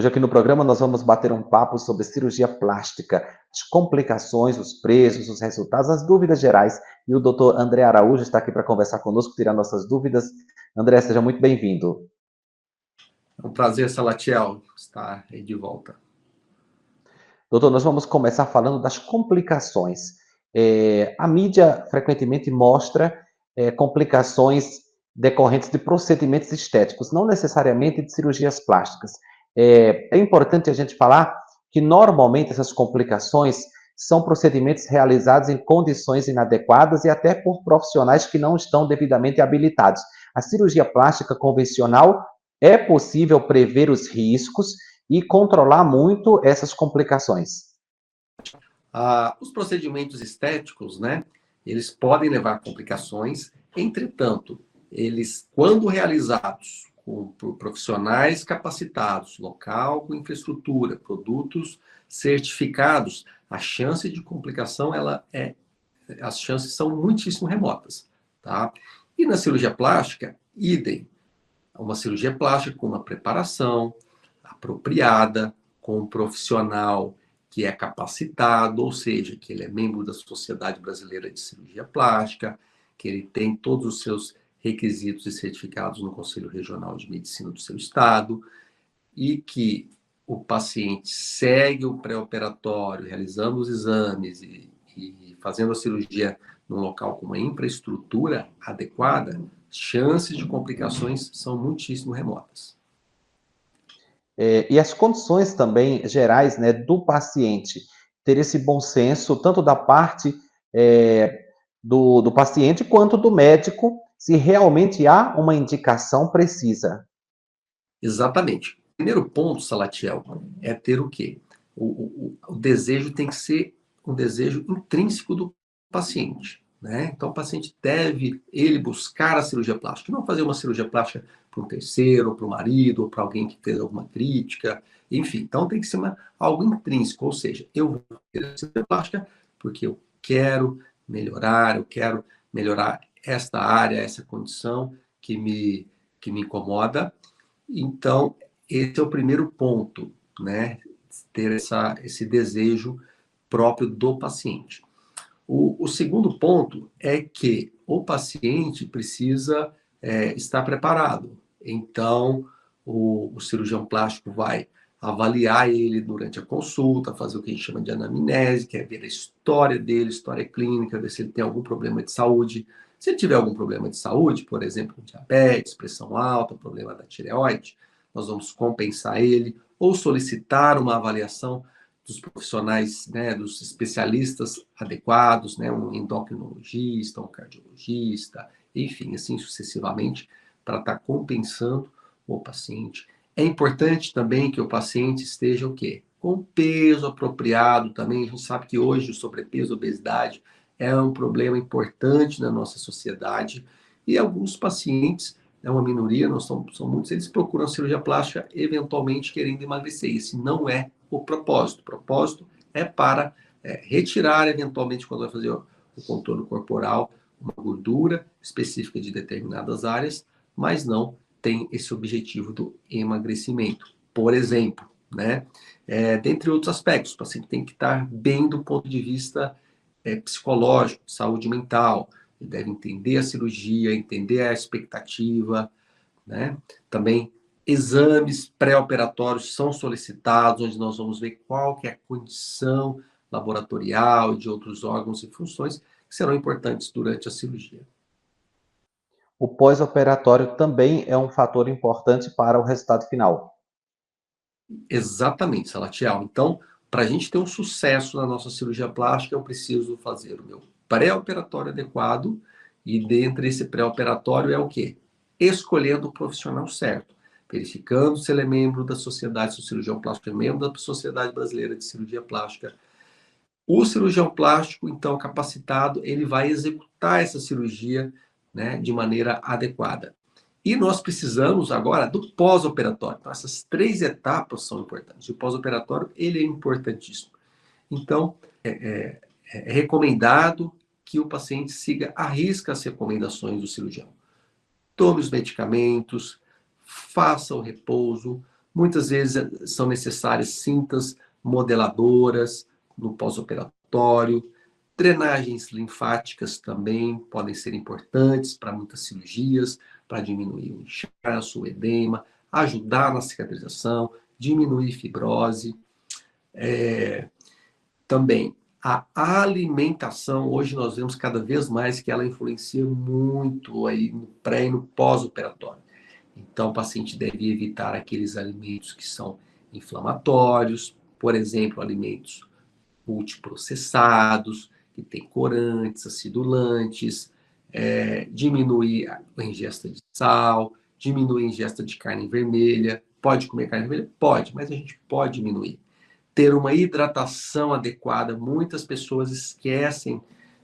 Hoje aqui no programa nós vamos bater um papo sobre cirurgia plástica, as complicações, os preços, os resultados, as dúvidas gerais. E o doutor André Araújo está aqui para conversar conosco, tirar nossas dúvidas. André, seja muito bem-vindo. É um prazer, Salatiel, estar aí de volta. Doutor, nós vamos começar falando das complicações. A mídia frequentemente mostra complicações decorrentes de procedimentos estéticos, não necessariamente de cirurgias plásticas. É importante a gente falar que, normalmente, essas complicações são procedimentos realizados em condições inadequadas e até por profissionais que não estão devidamente habilitados. A cirurgia plástica convencional é possível prever os riscos e controlar muito essas complicações. Os procedimentos estéticos, né, eles podem levar a complicações, entretanto, eles, quando realizados por profissionais capacitados, local com infraestrutura, produtos certificados, a chance de complicação, as chances são muitíssimo remotas, tá? E na cirurgia plástica, idem. Uma cirurgia plástica com uma preparação apropriada, com um profissional que é capacitado, ou seja, que ele é membro da Sociedade Brasileira de Cirurgia Plástica, que ele tem todos os seus requisitos e certificados no Conselho Regional de Medicina do seu estado, e que o paciente segue o pré-operatório, realizando os exames e fazendo a cirurgia num local com uma infraestrutura adequada, chances de complicações são muitíssimo remotas. E as condições também gerais, né, do paciente ter esse bom senso, tanto da parte do paciente quanto do médico, se realmente há uma indicação precisa. Exatamente. O primeiro ponto, Salatiel, é ter o quê? O desejo tem que ser um desejo intrínseco do paciente, né? Então, o paciente deve, ele, buscar a cirurgia plástica. Não fazer uma cirurgia plástica para um terceiro, ou para o marido, ou para alguém que fez alguma crítica, enfim. Então, tem que ser algo intrínseco, ou seja, eu vou fazer a cirurgia plástica porque eu quero melhorar esta área, essa condição que me incomoda. Então, esse é o primeiro ponto, né? Ter esse desejo próprio do paciente. O segundo ponto é que o paciente precisa estar preparado. Então, o cirurgião plástico vai avaliar ele durante a consulta, fazer o que a gente chama de anamnese, que é ver a história dele, história clínica, ver se ele tem algum problema de saúde. Se ele tiver algum problema de saúde, por exemplo, diabetes, pressão alta, problema da tireoide, nós vamos compensar ele ou solicitar uma avaliação dos profissionais, né, dos especialistas adequados, né, um endocrinologista, um cardiologista, enfim, assim sucessivamente, para estar compensando o paciente. É importante também que o paciente esteja o quê? Com peso apropriado também. A gente sabe que hoje o sobrepeso, a obesidade é um problema importante na nossa sociedade e alguns pacientes, é uma minoria, não são muitos, eles procuram cirurgia plástica eventualmente querendo emagrecer. Esse não é o propósito. O propósito é para retirar eventualmente, quando vai fazer o contorno corporal, uma gordura específica de determinadas áreas, mas não tem esse objetivo do emagrecimento. Por exemplo, né? Dentre outros aspectos, o paciente tem que estar bem do ponto de vista psicológico, saúde mental. Ele deve entender a cirurgia, entender a expectativa, né? Também exames pré-operatórios são solicitados, onde nós vamos ver qual que é a condição laboratorial de outros órgãos e funções que serão importantes durante a cirurgia. O pós-operatório também é um fator importante para o resultado final. Exatamente, Salatiel. Então, para a gente ter um sucesso na nossa cirurgia plástica, eu preciso fazer o meu pré-operatório adequado, e dentre esse pré-operatório é o quê? Escolhendo o profissional certo, verificando se ele é membro da sociedade, se o cirurgião plástico é membro da Sociedade Brasileira de Cirurgia Plástica. O cirurgião plástico, então, capacitado, ele vai executar essa cirurgia, né, de maneira adequada. E nós precisamos agora do pós-operatório. Então, essas 3 etapas são importantes. O pós-operatório, ele é importantíssimo. Então, é recomendado que o paciente siga à risca as recomendações do cirurgião. Tome os medicamentos, faça o repouso, Muitas vezes são necessárias cintas modeladoras no pós-operatório. Drenagens linfáticas também podem ser importantes para muitas cirurgias, para diminuir o inchaço, o edema, ajudar na cicatrização, diminuir fibrose. Também a alimentação, hoje nós vemos cada vez mais que ela influencia muito aí no pré e no pós-operatório. Então, o paciente deve evitar aqueles alimentos que são inflamatórios, por exemplo, alimentos multiprocessados, que têm corantes, acidulantes, diminuir a ingesta de sal, diminuir a ingesta de carne vermelha. Pode comer carne vermelha? Pode, mas a gente pode diminuir. Ter uma hidratação adequada. Muitas pessoas esquecem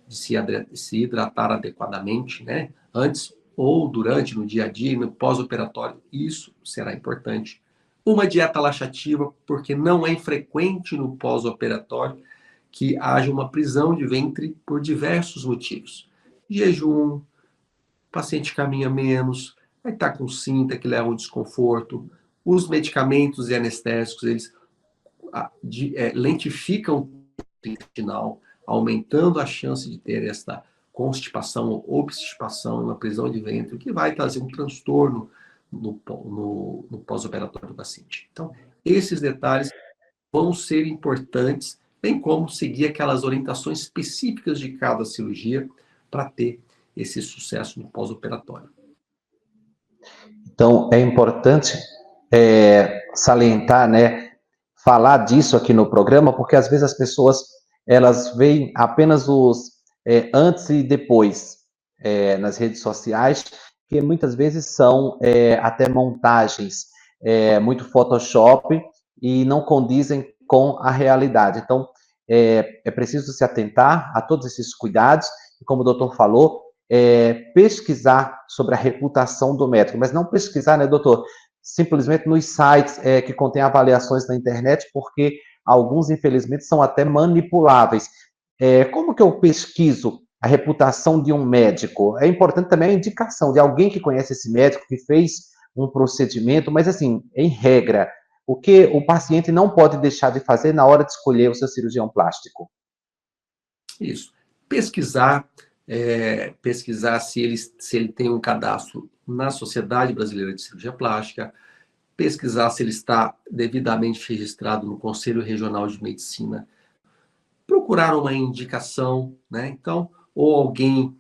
de se hidratar adequadamente, né? Antes ou durante, no dia a dia, no pós-operatório. Isso será importante. Uma dieta laxativa, porque não é infrequente no pós-operatório que haja uma prisão de ventre por diversos motivos. Jejum, paciente caminha menos, vai estar com cinta que leva um desconforto. Os medicamentos e anestésicos, eles lentificam o intestinal, aumentando a chance de ter esta constipação ou obstipação, uma prisão de ventre, que vai trazer um transtorno no pós-operatório do paciente. Então, esses detalhes vão ser importantes, bem como seguir aquelas orientações específicas de cada cirurgia para ter esse sucesso no pós-operatório. Então, é importante salientar, né, falar disso aqui no programa, porque às vezes as pessoas elas veem apenas os antes e depois nas redes sociais, que muitas vezes são até montagens muito Photoshop e não condizem com a realidade. Então, é preciso se atentar a todos esses cuidados, e como o doutor falou, pesquisar sobre a reputação do médico, mas não pesquisar, né, doutor, simplesmente nos sites que contêm avaliações na internet, porque alguns, infelizmente, são até manipuláveis. Como que eu pesquiso a reputação de um médico? É importante também a indicação de alguém que conhece esse médico, que fez um procedimento, mas, assim, em regra, o que o paciente não pode deixar de fazer na hora de escolher o seu cirurgião plástico? Isso. Pesquisar, pesquisar se ele tem um cadastro na Sociedade Brasileira de Cirurgia Plástica, pesquisar se ele está devidamente registrado no Conselho Regional de Medicina, procurar uma indicação, né? Então, ou alguém,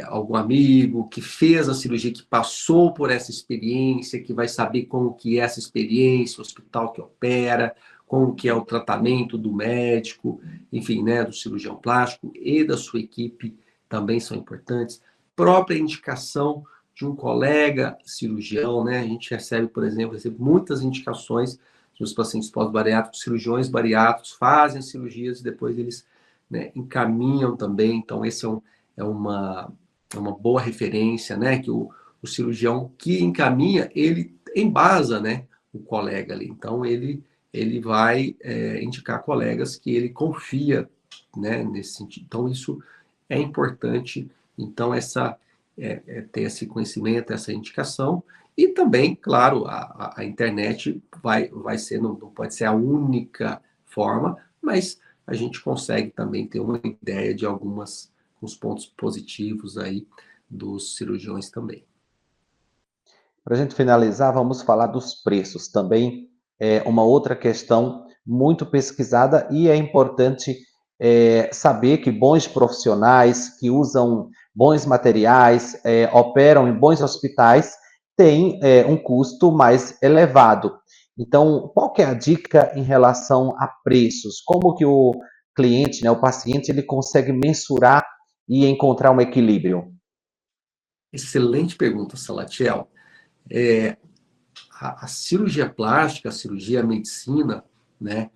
algum amigo que fez a cirurgia, que passou por essa experiência, que vai saber como que é essa experiência, o hospital que opera, como que é o tratamento do médico, enfim, né, do cirurgião plástico e da sua equipe também são importantes. Própria indicação de um colega cirurgião, né? A gente recebe, por exemplo, muitas indicações dos pacientes pós-bariátricos, cirurgiões bariátricos fazem as cirurgias e depois eles, né, encaminham também. Então, esse é uma boa referência, né? Que o cirurgião que encaminha, ele embasa, né, o colega ali. Então, ele vai indicar colegas que ele confia, né, nesse sentido. Então, isso é importante. Então, ter esse conhecimento, essa indicação. E também, claro, a internet vai ser, não pode ser a única forma, mas a gente consegue também ter uma ideia de alguns pontos positivos aí dos cirurgiões também. Para a gente finalizar, vamos falar dos preços. Também é uma outra questão muito pesquisada e é importante saber que bons profissionais que usam bons materiais, operam em bons hospitais, têm um custo mais elevado. Então, qual que é a dica em relação a preços? Como que o cliente, né, o paciente, ele consegue mensurar e encontrar um equilíbrio? Excelente pergunta, Salatiel. A cirurgia plástica, a cirurgia, a medicina, né?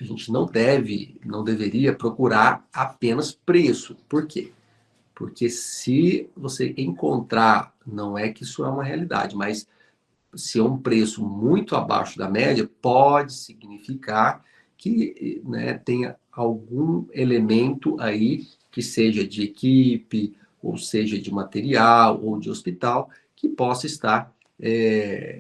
A gente não deveria procurar apenas preço. Por quê? Porque se você encontrar, não é que isso é uma realidade, mas se é um preço muito abaixo da média, pode significar que, né, tenha algum elemento aí que seja de equipe, ou seja de material, ou de hospital, que possa estar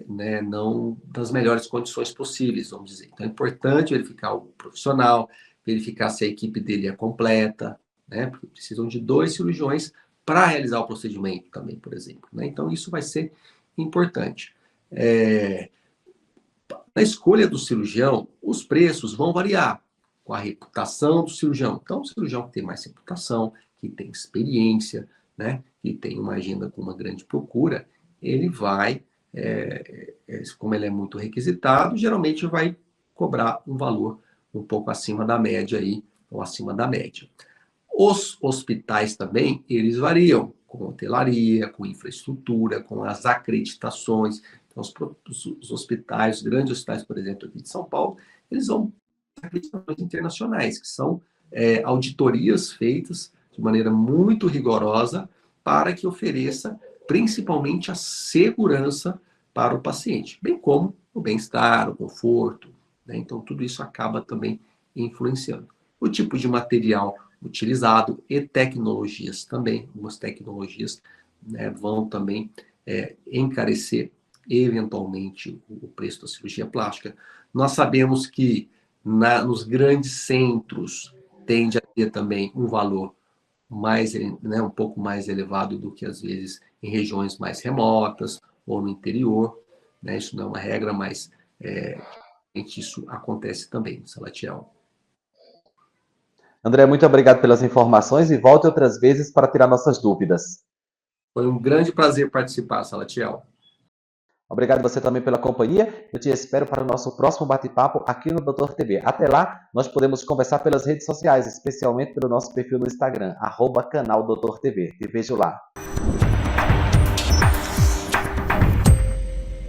né, não das melhores condições possíveis, vamos dizer. Então é importante verificar o profissional, verificar se a equipe dele é completa, né, porque precisam de 2 cirurgiões para realizar o procedimento também, por exemplo. Né? Então isso vai ser importante. Na escolha do cirurgião, os preços vão variar com a reputação do cirurgião. Então, o cirurgião que tem mais reputação, que tem experiência, né, que tem uma agenda com uma grande procura, ele vai, como ele é muito requisitado, geralmente vai cobrar um valor um pouco acima da média aí, ou acima da média. Os hospitais também, eles variam com hotelaria, com infraestrutura, com as acreditações. Então, os hospitais, os grandes hospitais, por exemplo, aqui de São Paulo, eles vão ter acreditações internacionais, que são auditorias feitas de maneira muito rigorosa para que ofereça principalmente a segurança para o paciente, bem como o bem-estar, o conforto. Né? Então, tudo isso acaba também influenciando. O tipo de material utilizado e tecnologias também, algumas tecnologias, né, vão também encarecer eventualmente o preço da cirurgia plástica. Nós sabemos que nos grandes centros tende a ter também um valor mais, né, um pouco mais elevado do que às vezes em regiões mais remotas ou no interior. Né? Isso não é uma regra, mas isso acontece também, Salatiel. André, muito obrigado pelas informações e volte outras vezes para tirar nossas dúvidas. Foi um grande prazer participar, Salatiel. Obrigado você também pela companhia. Eu te espero para o nosso próximo bate-papo aqui no Doutor TV. Até lá, nós podemos conversar pelas redes sociais, especialmente pelo nosso perfil no Instagram, @canal Doutor TV. Te vejo lá.